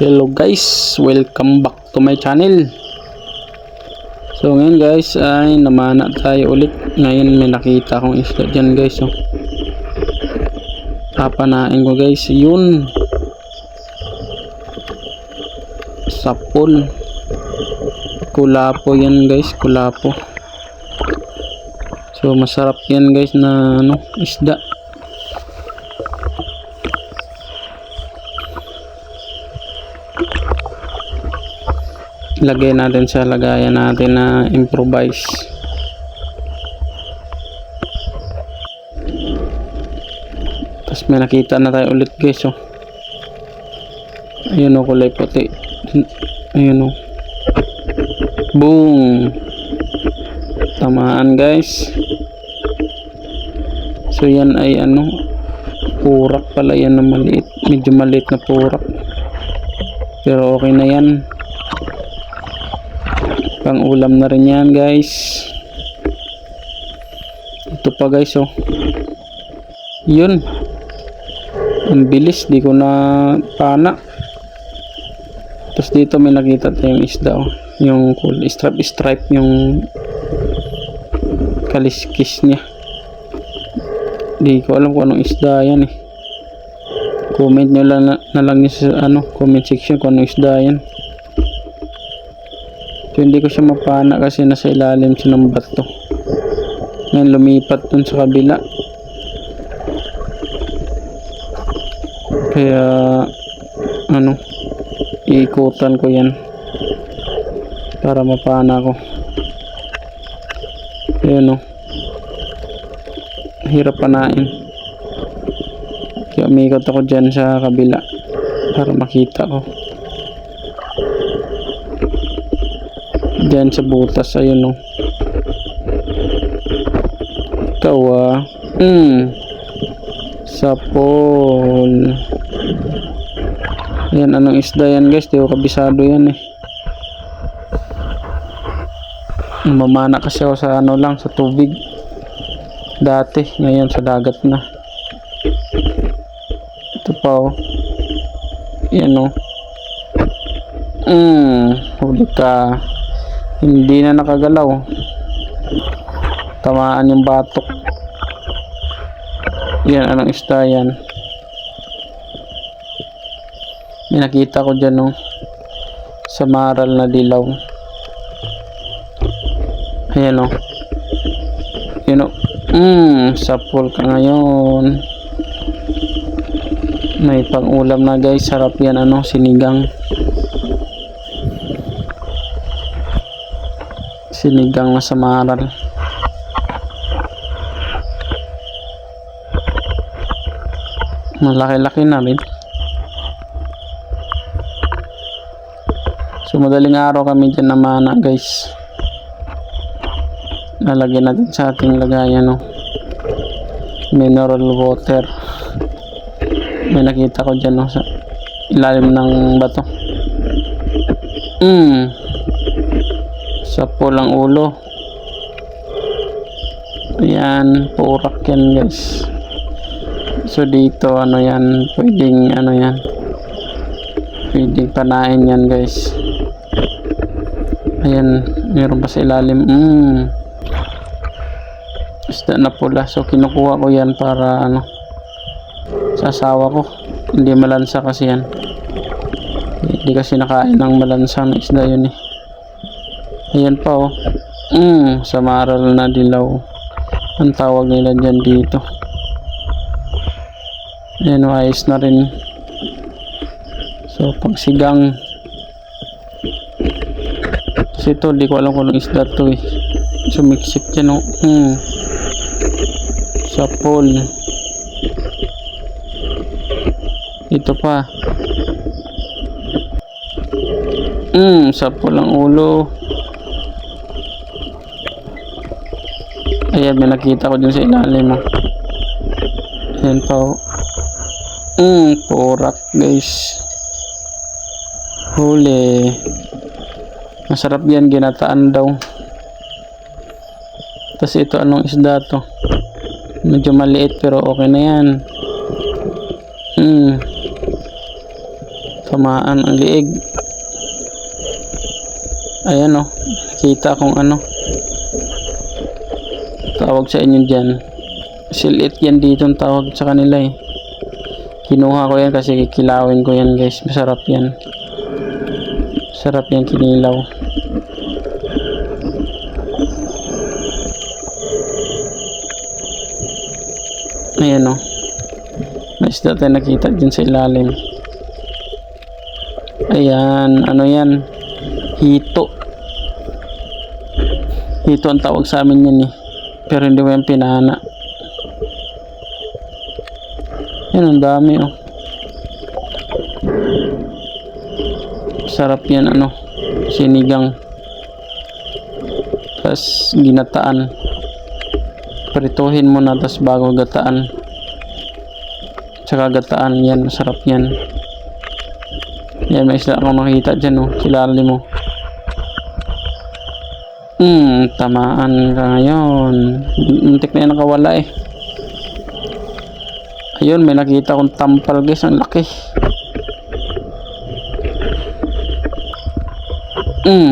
Hello guys, welcome back to my channel. So ngayon guys ay namana tayo ulit. Ngayon may nakita akong isda dyan guys. Papanain ko guys. Yun, sapol, kulapo yan guys, kulapo. So masarap yan guys na isda. Lagay natin sa lagayan natin na improvise. Tapos may nakita na tayo ulit guys. Ayun o, kulay puti. Ayun o, boom, tamaan guys. So yan ay purak pala yan na maliit, medyo maliit na purak, pero okay na yan, pang ulam na rin yan guys. Ito pa guys yun, ang bilis, di ko na pana. Tapos dito may nakita tayong isda yung cool stripe yung kaliskis niya. Di ko alam kung anong isda yan Comment nyo lang na lang nyo sa comment section kung anong isda yan. So hindi ko siya mapana kasi nasa ilalim siya ng bato. Ngayon lumipat dun sa kabila, kaya iikutan ko yan para mapana ko. Ayun hirap panain, kaya umikot ako dyan sa kabila para makita ko. Dyan sa butas, ayun ikaw sapol. Yan, anong isda yan guys, di ko kabisado yan mamana kasi ako sa lang, sa tubig dati, ngayon sa dagat na. Ito pa yan huli ka, hindi na nakagalaw, tamaan yung batok. Yan, anong isda yan? May nakita ko dyan sa maral na dilaw. Ayan yun sapol ka ngayon. May pang ulam na guys, sarap yan sinigang na sa maral. Malaki-laki na rin. So madaling araw kami dyan namana guys. Lalagyan natin sa ating lagayan mineral water. May nakita ko dyan sa ilalim ng bato. Sapol ang ulo. Ayan, purak yan guys. So dito yan, pwedeng pwedeng panain yan guys. Ayan, meron pa sa ilalim. Isda na pula. So kinukuha ko yan para sa asawa ko. Hindi malansa kasi yan. Hindi kasi nakain ng malansang isda yun Ayan pa sa maral na dilaw ang tawag nila dyan dito. Ayan, ayos na rin. So pang sigang. Kasi ito, di ko alam kung anong isda to sumiksik dyan sapol. Ito pa sapol ang ulo. Ayan, may nakita ko dun sa ilalim ayan pa purak guys. Huli, masarap yan, ginataan daw. Tapos ito, anong isda to? Medyo maliit pero okay na yan. Tamaan ang liig. Ayan o. Kita kung ano. Tawag sa inyo dyan. Silit yan dito ang tawag sa kanila eh. Kinuha ko yan kasi kikilawin ko yan guys. Masarap yan. Masarap yan kinilaw. Ayan o. May isda tayo nakita dyan sa ilalim. Ayan. Ano yan? Hito. Hito ang tawag sa amin yan eh. Pero hindi ko yan pinana. Yan ang dami oh. Sarap yan ano. Sinigang. Tapos ginataan. Prituhin mo na tapos bago gataan. Tsaka gataan yan. Masarap yan. Yan may isla akong nakita dyan oh. Kilali mo. Tamaan ka ngayon. Muntik na yan nakawala eh. Ayun, may nakita akong tampal guys. Ang laki.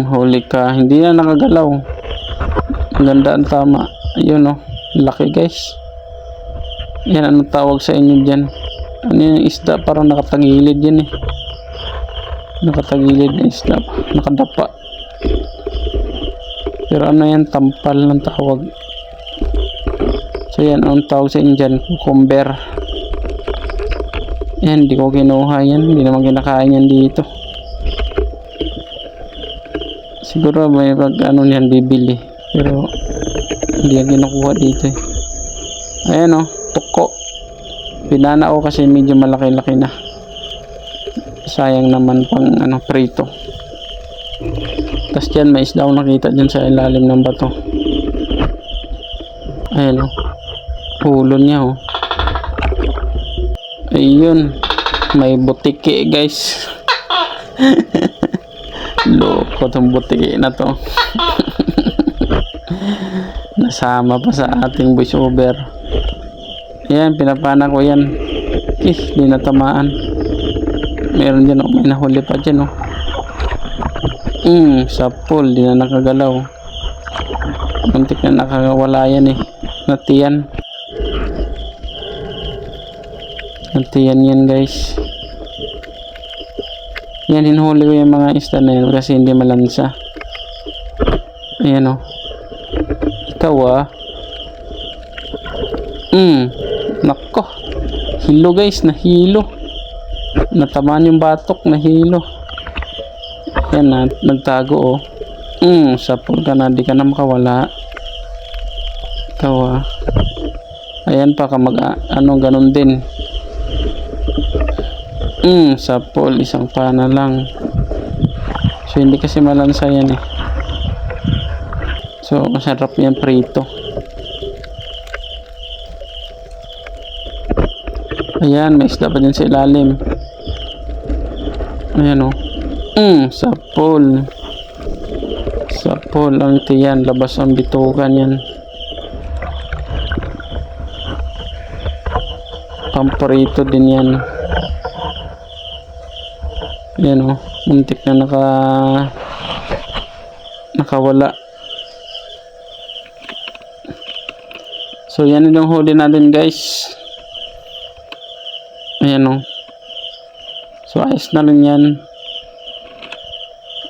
Huli ka. Hindi na nakagalaw. Ang ganda ang tama. Ayun oh. Laki guys. Yan, anong tawag sa inyo dyan? Ano yung isda? Parang nakatagilid yan eh. Nakatagilid na isda. Nakadapa. Pero ano yan? Tampal ng tawag. So yan, anong tawag sa inyo dyan? Cucumber. Yan, hindi ko kinuha yan. Hindi naman kinakain yan dito. Siguro may pag ano yan bibili. Pero hindi yan kinukuha dito eh. Ayan o, tuko. Pinana ko kasi medyo malaki-laki na. Sayang naman pang ano, prito. Tapos dyan may isda akong nakita dyan sa ilalim ng bato. Ayan o. Hulon niya o. Ayun. May butiki guys. Loko tong butiki na to. Nasama pa sa ating voiceover. Ayan, pinapana ko yan. Di natamaan. Meron dyan o. May nahuli pa dyan o. Sapol. Di na nakagalaw. Muntik na nakawala yan eh. Natiyan. Natiyan yan guys. Yan, hinuhuli ko yung mga isda na yan kasi hindi malansa. Ayan o. Ikaw ah. Nako. Hilo guys, nahilo. Natamaan yung batok, nahilo. Yan na, nagtago oh. Sapol ka na, di ka na makawala. Ikaw ah. Ayan pa ka ano, ganun din. Sapol, isang pana lang. So hindi kasi malansa yan eh. So masarap yan prito. Ayan, may isda pa din sa ilalim. Ayan o. Sapol. Sapol ang tiyan. Labas ang bitukan yan. Pamparito din yan. Ayan o. Muntik na nakawala. So yan yung huli natin guys. Ayan o. So ayos na rin yan.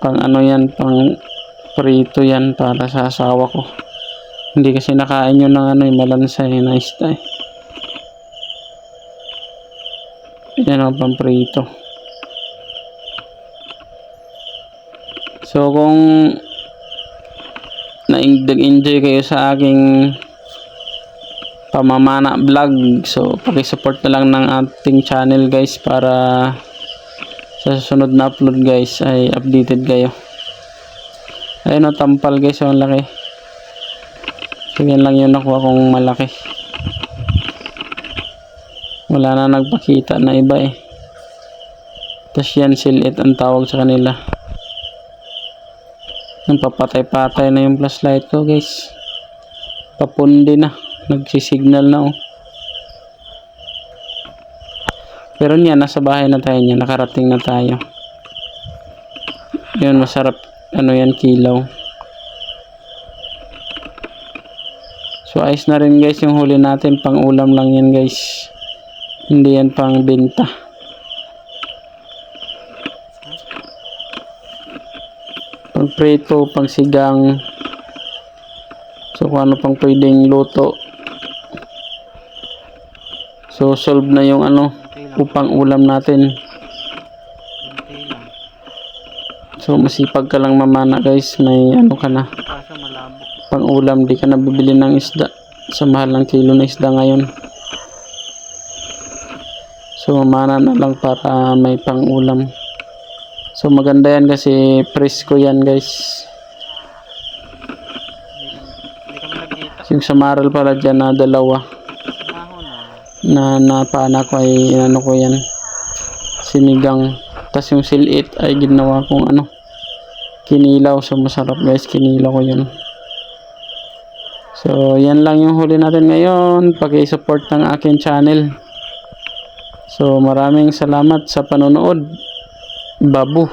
Pang ano yan, pang prito yan para sa asawa ko. Hindi kasi nakain yun ng ano yung malansa eh, nice tayo. Ayan o, pang prito. So kung nag-enjoy kayo sa aking pamamana vlog, so paki-support na lang ng ating channel guys para sa susunod na upload guys ay updated kayo. Ayun o, tampal guys, ang laki. So yan lang yung nakuha kong malaki. Wala na nagpakita na iba eh. Tapos yan, silit ang tawag sa kanila. Papatay-patay na yung flashlight ko guys. Papundi na. Nagsisignal na oh. Pero niyan, nasa bahay na tayo niyan. Nakarating na tayo. Yun, masarap. Ano yan, kilaw. So, ayos na rin guys yung huli natin. Pang ulam lang yan guys. Hindi yan pang benta. Pang prito, pang sigang. So, kung ano pang pwedeng luto. So, solve na yung upang ulam natin. So, masipag ka lang mamana guys. May ka na. Pang ulam, di ka na bibili ng isda. Sa mahal ng kilo na isda ngayon. So, mamana na lang para may pang ulam. So, maganda yan kasi presko yan guys. Yung samaral pala dyan na dalawa. Na napana ko ay ko yan. Sinigang. Tas yung silit ay ginawa kong kinilaw. So, masarap guys. Kinilaw ko yun. So, yan lang yung huli natin ngayon. Paki-support ng akin channel. So, maraming salamat sa panonood. Babu.